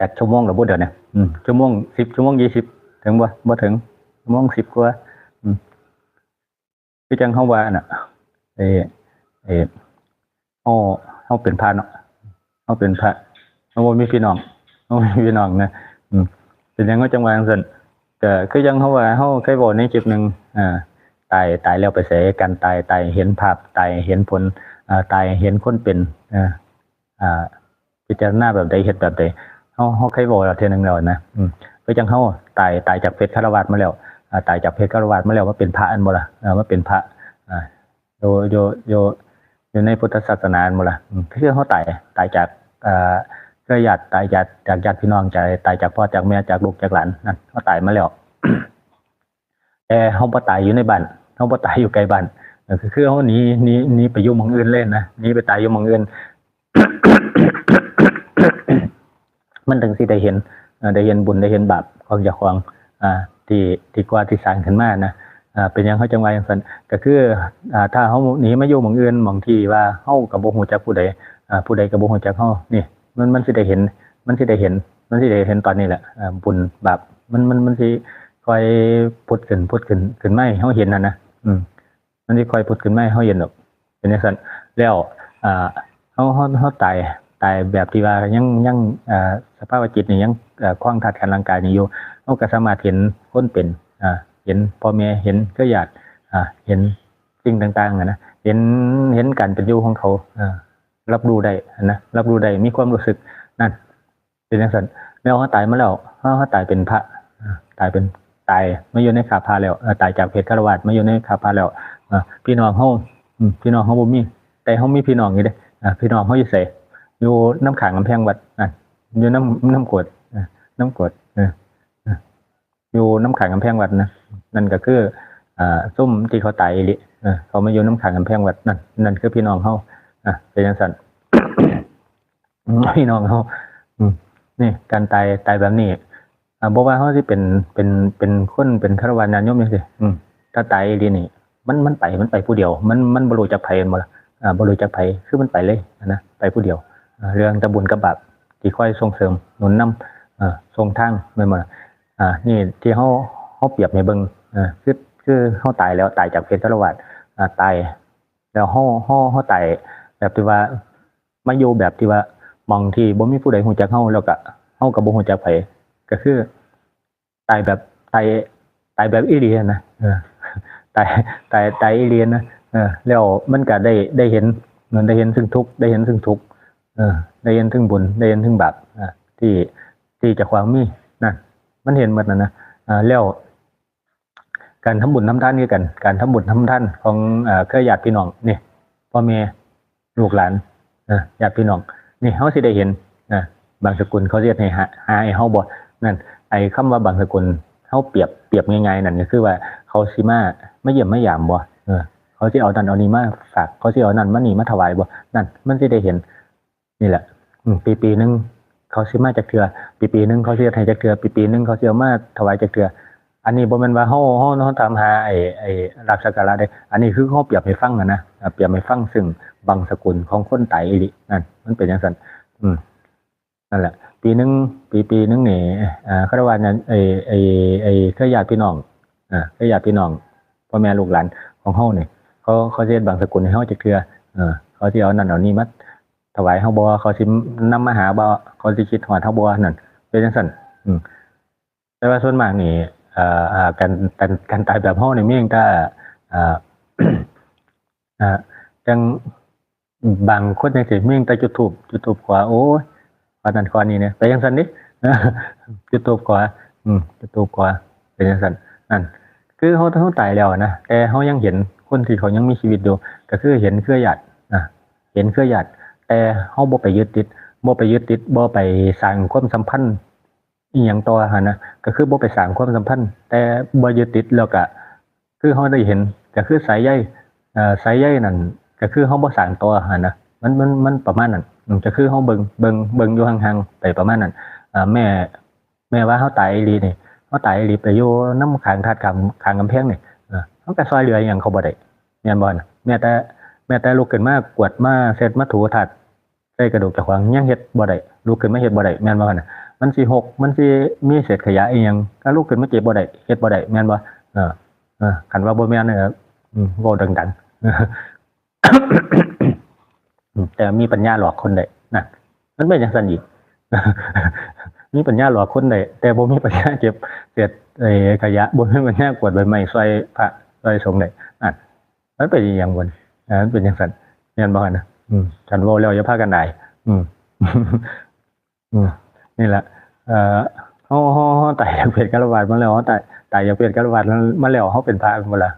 8 ชั่วโมงหรือบ่เดี๋ยวนี้ชั่วโมง10 ชั่วโมง 20ถึงบ่ถึงชั่วโมง10กว่าคือจังเฮาว่าน่ะเอเอเฮาเป็นพระเนาะเฮาเป็นพระเฮาบ่มีพี่น้องนะเป็นหยังก็จังว่าจังซั่นก็คือจังเฮาว่าเฮาเคยเว้าในคลิปนึงตายแล้วไปไสกันตายเห็นภาพตายเห็นผลตายเห็นคนเป็นพิจารณาแบบใดเฮ็ดแบบใดเฮาเคยเว้าแล้วเทื่อนึงแล้วนะคือจังเฮาตายจากเพศคฤหัสถ์มาแล้วตายจากเพศคฤหัสถ์มาแล้วมาเป็นพระอันบ่ล่ะมาเป็นพระอยู่ในพุทธศาสนาอันบ่ล่ะคือเฮาตายจากเครือญาติตายจากญาติพี่น้องตายจากพ่อจากแม่จากลูกจากหลานนั่นเฮาตายมาแล้ว แต่เฮาบ่ตายอยู่ในบ้านเฮาบ่ตายอยู่ไกลบ้านคือเฮาหนีไปอยู่หม้องอื่นเลยนะหนีไปตายอยู่หม้องอื่น มันถึงสิได้เห็นบุญได้เห็นบาปของเจ้าของที่กว่าที่สร้างขึ้นมานะเป็นหยังเฮาจังว่าจังซั่นก็คือถ้าเฮาหนีมาอยู่หม้องอื่นหม้องที่ว่าเฮาก็บ่ฮู้จักผู้ใดผู้ใดก็บ่ฮู้จักเฮานี่มันสิได้เห็นตอนนี้แหละบุญบาปมันสิค่อยพุดขึ้นมาให้เฮาเห็นน่ะนะมันสิค่อยพุดขึ้นมาให้เฮาเห็นดอกเป็นจังซั่นแล้วเฮาตายแบบที่ว่ายังสภาพจิตนี่ยังคล้องธาตุขันธ์ร่างกายนี่อยู่เฮาก็สามารถเห็นคนเป็นเห็นพ่อแม่เห็นเครือญาติเห็นสิ่งต่างๆนะเห็นการเป็นอยู่ของเขารับรู้ได้นะรับรู้ได้มีความรู้สึกนั่นเป็นจังซั่นแล้วเฮาตายมาแล้วเฮาตายเป็นพระตายมาอยู่ในคาพาแล้วตายจากเพศคฤหัสถ์มาอยู่ในคาพาแล้วพี่น้องเฮาบ่มีแต่เฮามีพี่น้องอยู่เด้พี่น้องเฮาอยู่ไสอยู่น้ำข้างกำแพงวัดนั่นอยู่น้ำกรดอยู่น้ำข้างกำแพงวัดนะนั่นก็คือซุ่มที่เขาตายอีหลีเขามาอยู่น้ำข้างกำแพงวัดนั่นคือพี่น้องเฮาเป็นจังซั่น พี่น้องเฮานี่การตายแบบนี้บ่ว่าเฮาสิเป็นคนเป็นฆราวาสญาติโยมจังซี่ถ้าตายอีหลีนี่มันไปผู้เดียวมันบ่รู้จักไผแม่นบ่ล่ะบ่รู้จักไผคือมันไปเลยนะไปผู้เดียวเรื่องแต่บุญกับบาปที่คอยส่งเสริมหนุนนำส่งทางแม่นบ่ล่ะนี่ที่เฮาเปรียบให้เบิ่งคือเฮาตายแล้วตายจากเพศคฤหัสถ์ตายแล้วเฮาตายแบบที่ว่ามาอยู่แบบที่ว่าหม้องที่บ่มีผู้ใดฮู้จักเฮาแล้วก็เฮาก็บ่ฮู้จักไผก็คือตายแบบอีหลีนะตายอีหลีนะแล้วมันก็ได้เห็นซึ่งทุกข์ได้เห็นซึ่งทุกข์ได้เห็นถึงบุญได้เห็นถึงบาปที่เจ้าของมีนั่นมันเห็นหมดนะแล้วการทำบุญทำทานคือกันการทำบุญทำทานของเครือญาติพี่น้องนี่พ่อแม่ลูกหลานญาติพี่น้องนี่เฮาสิได้เห็นบางสกุลเขาเรียกให้หาให้เฮาบ่นั่นไอ้คำว่าบางสกุลเฮาเปรียบง่ายๆนั่นก็คือว่าเขาสิมาเยี่ยมมายามบ่เขาสิเอานั่นเอานี่มาฝากเขาสิเอานั่นมานี่มาถวายบ่นั่นมันสิได้เห็นนี่แหละปีนึงเขาสิมาจักเทื่อปีนึงเขาสิให้จักเทื่อปีนึงเขาสิเอามาถวายจักเทื่ออันนี้บ่แม่นว่าเฮาถามหาไอ้รักสักการะได้อันนี้คือเฮาเปรียบให้ฟังนะเปรียบให้ฟังซึ่งบางสกุลของคนตายอีหลีนั่นมันเป็นจังซั่นนั่นแหละปีนึงนี่คฤหัสถ์นั้นไอ้เครือญาติพี่น้องเครือญาติพี่น้องพ่อแม่ลูกหลานของเฮานี่เขาสิเฮ็ดบางสกุลให้เฮาจักเทื่อเขาสิเอานั่นเอานี่มาถวายเฮาบ่เขาสินำมาหาบ่เขาสิคิดฮอดเฮาบ่นั่นเป็นจังซั่นแต่ว่าส่วนมากนี่การตายแบบเฮานี่มีแต่จังบางคนจังซี่มีแต่จุดธูปขวาโอ้ยขอนั่นขอนี่เนี่ยไปจังซั่นดิจุดธูปขวาจุดธูปขวาเป็นจังซั่นนั่นคือเฮาตายแล้วนะแต่เฮายังเห็นคนที่เขายังมีชีวิตอยู่ก็คือเห็นเครือญาติเห็นเครือญาติแต่เฮาบ่ไปยึดติดบ่ไปสร้างความสัมพันธ์อีหยังต่อหั่นนะก็คือบ่ไปสร้างความสัมพันธ์แต่บ่ยึดติดแล้วก็คือเฮาได้เห็นก็คือสายใยนั่นก็คือเฮาบ่สร้างต่อหั่นนะมันประมาณนั้นก็คือเฮาเบิ่งอยู่ห่างๆไปประมาณนั้นแม่ว่าเฮาตายอีหลีนี่เฮาตายอีหลีไปอยู่นำข้างธาตุข้างกำแพงนี่เฮาก็ช่วยเหลือหยังเขาบ่ได้แม่นบ่น่ะแม้แต่ลุกขึ้นมากวาดมาเช็ดมาถูธาตุ ใส่กระดูกเจ้าของยังเฮ็ดบ่ได้ลุกขึ้นมาเฮ็ดบ่ได้แม่นบ่คั่นน่ะมันสิหกมันสิมีเศษขยะอีหยังถ้าลุกขึ้นมาเจ็บบ่ได้เฮ็ดบ่ได้แม่นบ่คันว่าบ่แม่นเนี่ยเว้าดังๆแต่มีปัญญาหลอกคนได้นะมันเป็นจังซั่นอีก มีปัญญาหลอกคนได้แต่บ่มีปัญญาเก็บเศษขยะบ่มีปัญญากวาดใบไม้ซอยพระซอยสงฆ์ได้นั่นมันเป็นอีหยังบ่มันเป็นจังซั่นแม่นบ่คั่นน่ะคันเว้าแล้วอย่าพากันอายนี่แหละเฮาตายอยากเป็นฆราวาสมาแล้วเฮาตายอยากเป็นฆราวาสมาแล้วเฮาเป็นพระบ่ล่ะ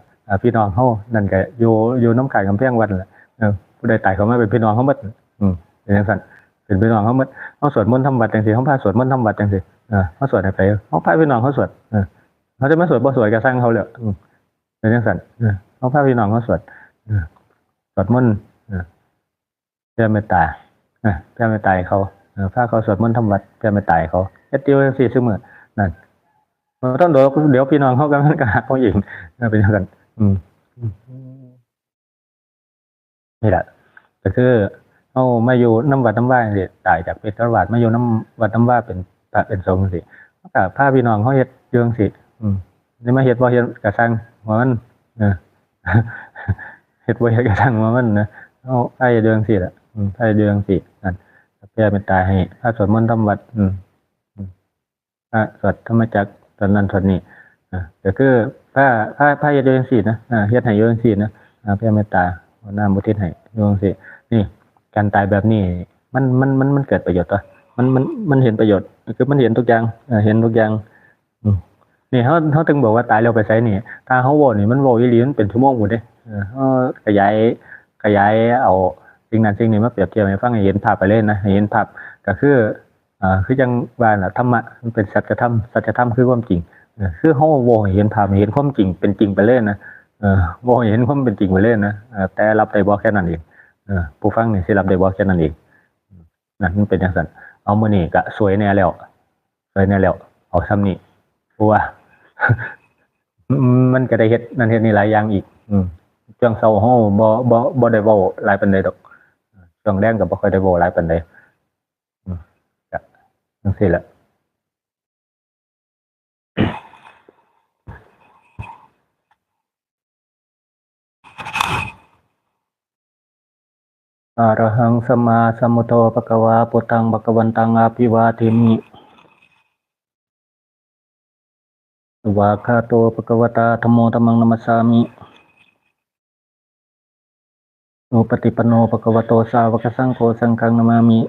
พี่น้องเฮานั่นก็อยู่นำข้างกำแพงวัดนั่นแหละผู้ใดตายเข้ามาเป็นพี่น้องเฮาหมดเป็นจังซั่นเป็นพี่น้องเฮาหมดเฮาสวดมนต์ทำวัดจังซี่เฮาพาสวดมนต์ทำวัดจังซี่เฮาสวดให้ไปเฮาพาพี่น้องเฮาสวดเขาจะมาสวดบ่สวดก็สร้างเขาแล้วเป็นจังซั่นเฮาพาพี่น้องเฮาสวดมนต์แผ่เมตตาแผ่เมตตาให้เขาพาเขาสวดมนต์ทำวัดแผ่เมตตาให้เขาเฮ็ดอยู่จังซี่ซุมื้อนั่นบ่ต้องเดี๋ยวพี่น้องเฮาก็มันก็ฮักเขาเองเป็นจังซั่นนี่แหละก็คือเฮามาอยู่นำวัดนำว่าจังซี่ตายจากเป็นฆราวาสมาอยู่นำวัดนำว่าเป็นพระเป็นสงฆ์จังซี่มันก็พาพี่น้องเฮาเฮ็ดอยู่จังซี่สิมาเฮ็ดบ่เฮ็ดก็สร้างหัวมันเฮ็ดบ่เฮ็ดก็สร้างหัวมันนะเฮาพาเฮ็ดอยู่จังซี่ล่ะพาเฮ็ดอยู่จังซี่นั่นแผ่เมตตาให้พาสวดมนต์ทำวัดสวดธรรมจักรตอนนั้นตอนนี้ก็คือพาเฮ็ดอยู่จังซี่นะเฮ็ดให้อยู่จังซี่นะแผ่เมตตาน้ำอุทิศให้อยู่จังซี่นี่การตายแบบนี้มันเกิดประโยชน์ต่อมันเห็นประโยชน์คือมันเห็นทุกอย่างเห็นทุกอย่างนี่เฮาถึงบอกว่าตายแล้วไปไสนี่ถ้าเฮาเว้านี่มันเว้าอีหลีมันเป็นชั่วโมงพุ่นเด้เฮาขยายเอาสิ่งนั้นสิ่งนี้มาเปรียบเทียบให้ฟังให้เห็นภาพไปเลยนะให้เห็นภาพก็คือคือจังว่าน่ะธรรมะมันเป็นสัจธรรมคือความจริงคือเฮาเว้าให้เห็นภาพให้เห็นความจริงเป็นจริงไปเลยนะเว้าให้เห็นความเป็นจริงไปเลยนะแต่รับได้บ่แค่นั้นเองผู้ฟังนี่สิรับได้บ่แค่นั้นเองนั่นมันเป็นจังซั่นเอามื้อนี้ก็สวยแน่แล้วเอาซ้ำนี้เพราะว่า มันก็ได้เฮ็ดนั่นเฮ็ดนี่หลายอย่างอีกช่วงเช้าเฮาบ่ได้เว้าหลายปานใดดอกช่วงแลงก็บ่ค่อยได้เว้าหลายปานใดก็จังซี่แหละอะระหังสัมมาสัมพุทโธภะคะวาพุทธังภะคะวันตังอะภิวาเทมิสวากขาโตภะคะวตาธัมโมธัมมังนัมมัสสามิโอปฏิปันโนภะคะวะโตสาวกสังโฆสังฆังนามามิ